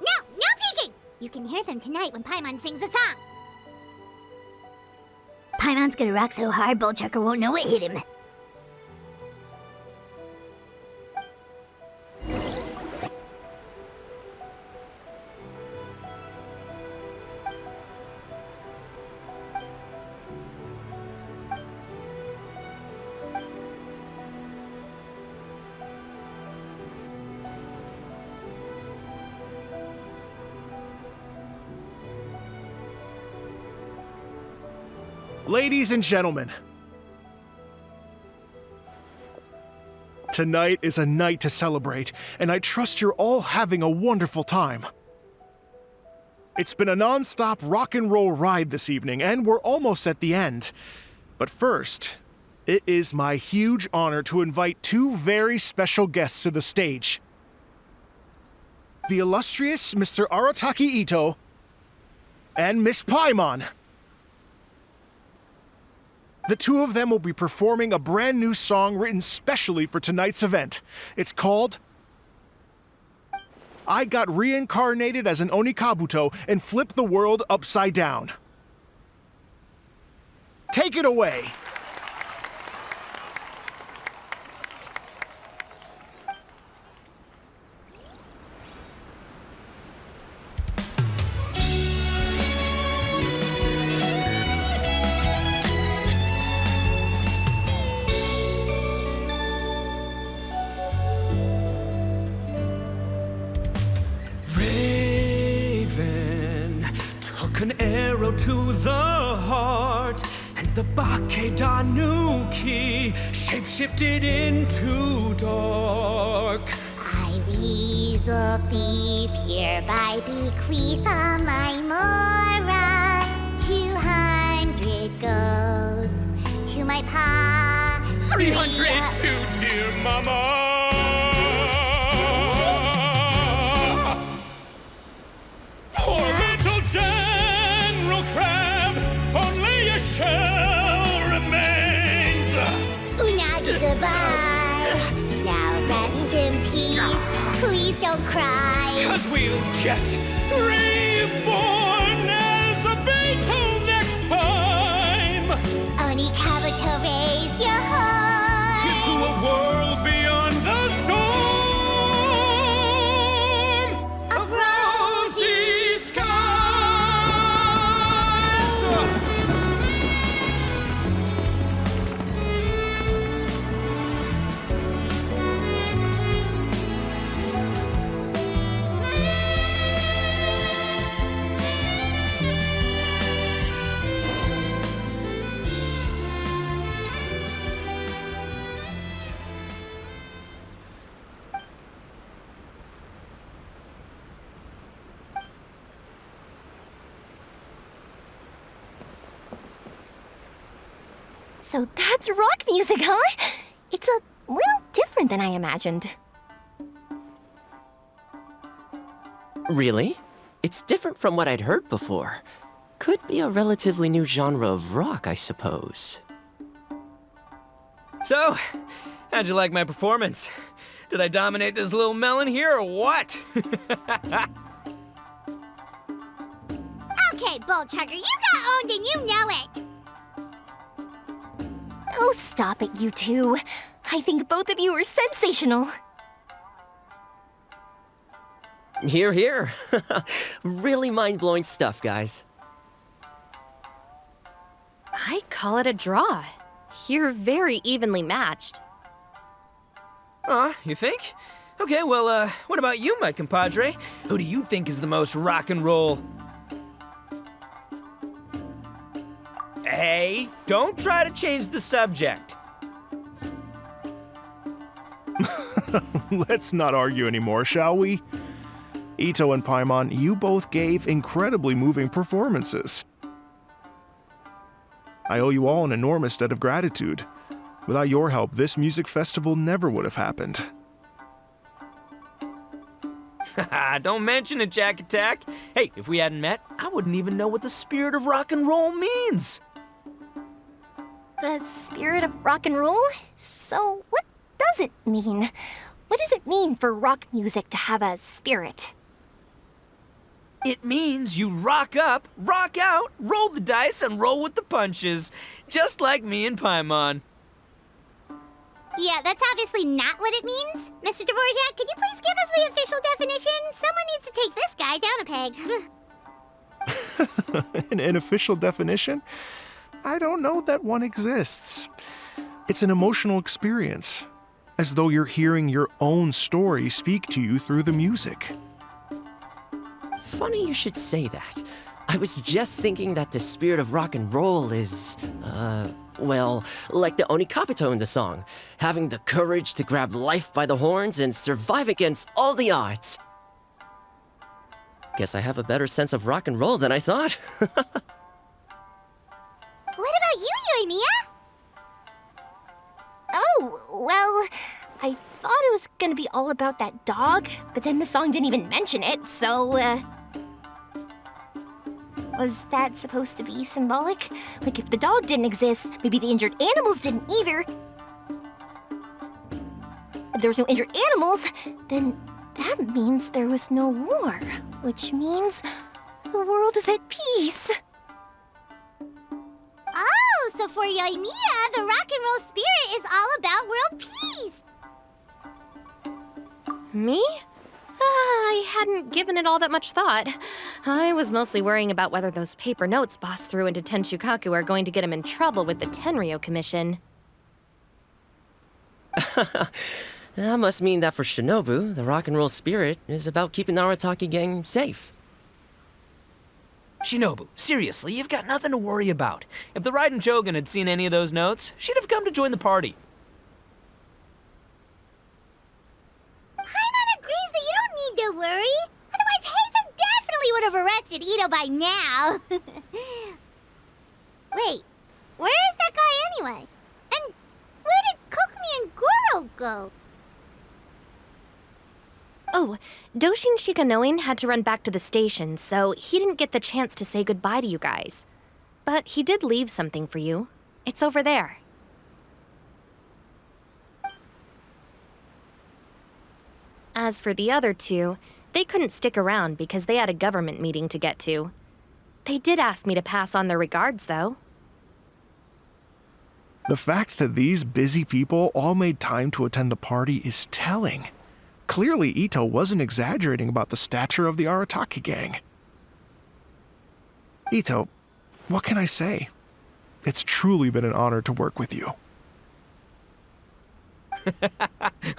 No peeking! You can hear them tonight when Paimon sings the song. Paimon's gonna rock so hard, Bullchucker won't know it hit him. Ladies and gentlemen, tonight is a night to celebrate, and I trust you're all having a wonderful time. It's been a non-stop rock and roll ride this evening, and we're almost at the end. But first, it is my huge honor to invite two very special guests to the stage. The illustrious Mr. Arataki Ito and Miss Paimon. The two of them will be performing a brand new song written specially for tonight's event. It's called I Got Reincarnated as an Onikabuto and Flipped the World Upside Down. Take it away. took an arrow to the heart, and the Bakedanuki shapeshifted into dark. I, weasel thief, hereby bequeath all my mora. 200 goes to my pa. 300 to dear mama. Poor little General Crab, only a shell remains. Unagi, goodbye. Now rest in peace. Please don't cry. 'Cause we'll get reborn as a beetle next time. Oni Kabuto, raise your heart. Here's to a world beyond the storm of rosy skies. So that's rock music, huh? It's a little different than I imagined. Really? It's different from what I'd heard before. Could be a relatively new genre of rock, I suppose. So, how'd you like my performance? Did I dominate this little melon here or what? Okay, Bullchugger, you got owned and you know it. Oh, stop it, you two. I think both of you are sensational. Here, here. Really mind-blowing stuff, guys. I call it a draw. You're very evenly matched. You think? Okay, well, what about you, my compadre? Who do you think is the most rock and roll? Hey, don't try to change the subject. Let's not argue anymore, shall we? Ito and Paimon, you both gave incredibly moving performances. I owe you all an enormous debt of gratitude. Without your help, this music festival never would have happened. Don't mention it, Jack Attack. Hey, if we hadn't met, I wouldn't even know what the spirit of rock and roll means. The spirit of rock and roll? So what does it mean? What does it mean for rock music to have a spirit? It means you rock up, rock out, roll the dice, and roll with the punches. Just like me and Paimon. Yeah, that's obviously not what it means. Mr. Dvorak, could you please give us the official definition? Someone needs to take this guy down a peg. An official definition? I don't know that one exists. It's an emotional experience, as though you're hearing your own story speak to you through the music. Funny you should say that. I was just thinking that the spirit of rock and roll is, well, like the Onikabuto in the song, having the courage to grab life by the horns and survive against all the odds. Guess I have a better sense of rock and roll than I thought. What about you, Yoimiya? Oh, well, I thought it was gonna be all about that dog, but then the song didn't even mention it, so, was that supposed to be symbolic? Like, if the dog didn't exist, maybe the injured animals didn't either. If there was no injured animals, then that means there was no war, which means the world is at peace. Oh, so for Yoimiya, the rock and roll spirit is all about world peace. Me? I hadn't given it all that much thought. I was mostly worrying about whether those paper notes Boss threw into Tenshukaku are going to get him in trouble with the Tenryo Commission. That must mean that for Shinobu, the rock and roll spirit is about keeping the Arataki gang safe. Shinobu, seriously, you've got nothing to worry about. If the Raiden Shogun had seen any of those notes, she'd have come to join the party. Paimon agrees that you don't need to worry. Otherwise, Heizo definitely would have arrested Ito by now. Wait, where is that guy anyway? And where did Kokumi and Goro go? Oh, Doshin Shikanoin had to run back to the station, so he didn't get the chance to say goodbye to you guys. But he did leave something for you. It's over there. As for the other two, they couldn't stick around because they had a government meeting to get to. They did ask me to pass on their regards, though. The fact that these busy people all made time to attend the party is telling. Clearly, Ito wasn't exaggerating about the stature of the Arataki gang. Ito, what can I say? It's truly been an honor to work with you.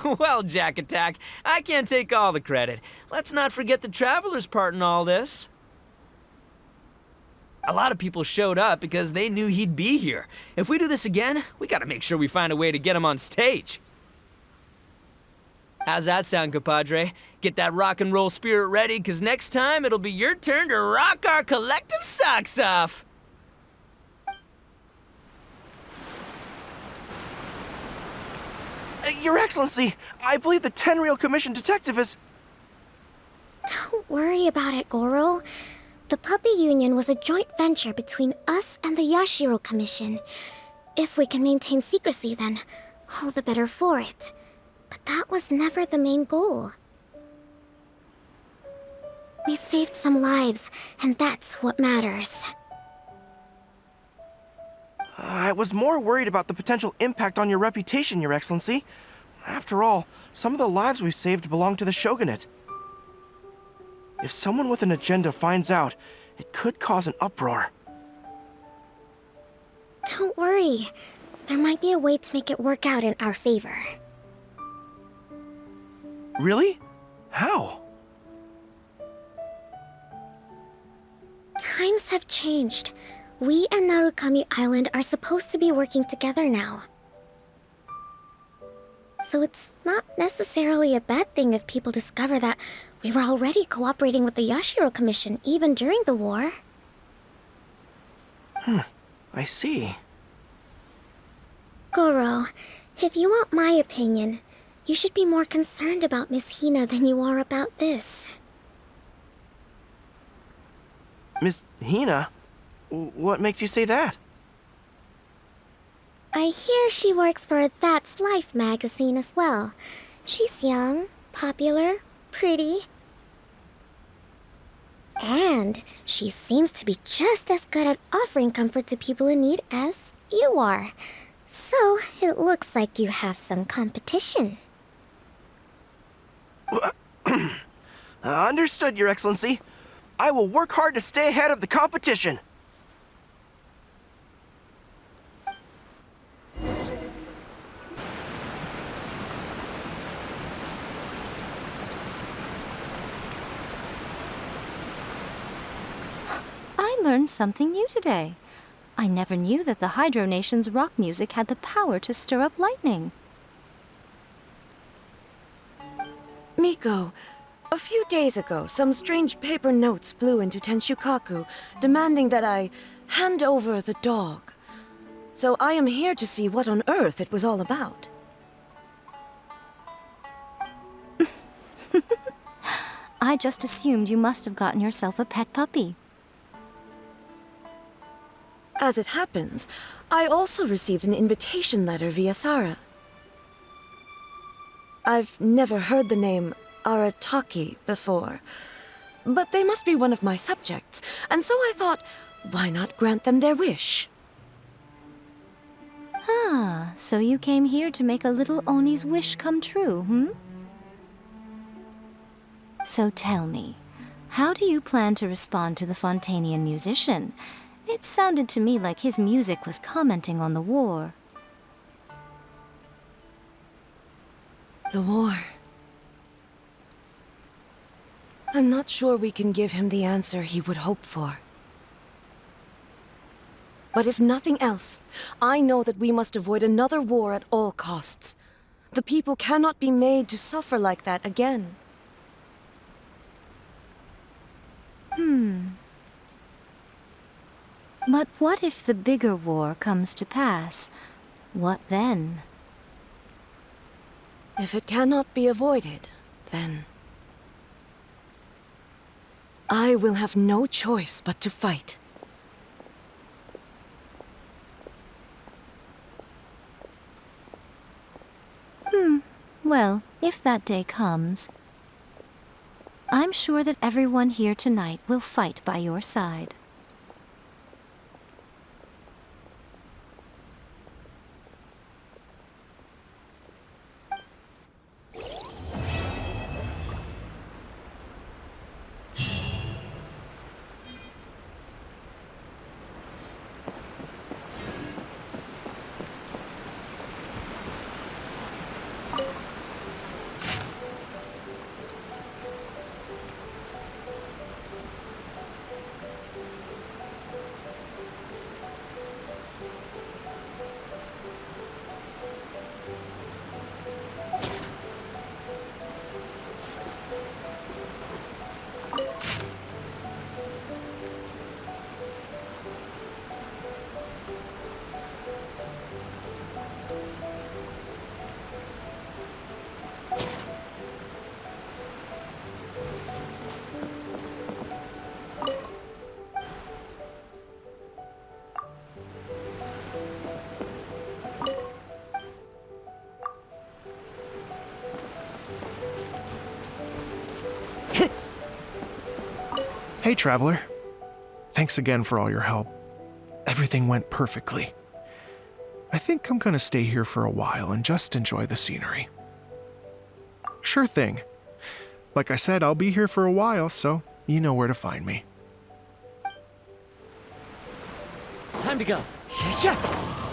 Well, Jack Attack, I can't take all the credit. Let's not forget the Traveler's part in all this. A lot of people showed up because they knew he'd be here. If we do this again, we gotta make sure we find a way to get him on stage. How's that sound, compadre? Get that rock and roll spirit ready, because next time it'll be your turn to rock our collective socks off. Your Excellency, I believe the Tenryou Commission detective is... Don't worry about it, Goro. The Puppy Union was a joint venture between us and the Yashiro Commission. If we can maintain secrecy, then all the better for it. But that was never the main goal. We saved some lives, and that's what matters. I was more worried about the potential impact on your reputation, Your Excellency. After all, some of the lives we've saved belong to the Shogunate. If someone with an agenda finds out, it could cause an uproar. Don't worry. There might be a way to make it work out in our favor. Really? How? Times have changed. We and Narukami Island are supposed to be working together now. So it's not necessarily a bad thing if people discover that we were already cooperating with the Yashiro Commission even during the war. I see. Goro, if you want my opinion, you should be more concerned about Miss Hina than you are about this. Miss Hina? What makes you say that? I hear she works for That's Life magazine as well. She's young, popular, pretty. And she seems to be just as good at offering comfort to people in need as you are. So it looks like you have some competition. Understood, Your Excellency. I will work hard to stay ahead of the competition. I learned something new today. I never knew that the Hydro Nation's rock music had the power to stir up lightning. Miko, a few days ago, some strange paper notes flew into Tenshukaku, demanding that I hand over the dog. So I am here to see what on earth it was all about. I just assumed you must have gotten yourself a pet puppy. As it happens, I also received an invitation letter via Sarah. I've never heard the name Arataki before, but they must be one of my subjects, and so I thought, why not grant them their wish? Ah, so you came here to make a little Oni's wish come true, hmm? So tell me, how do you plan to respond to the Fontanian musician? It sounded to me like his music was commenting on the war. The war. I'm not sure we can give him the answer he would hope for. But if nothing else, I know that we must avoid another war at all costs. The people cannot be made to suffer like that again. But what if the bigger war comes to pass? What then? If it cannot be avoided, then I will have no choice but to fight. Well, if that day comes, I'm sure that everyone here tonight will fight by your side. Hey, Traveler. Thanks again for all your help. Everything went perfectly. I think I'm gonna stay here for a while and just enjoy the scenery. Sure thing. Like I said, I'll be here for a while, so you know where to find me. Time to go. Yeah.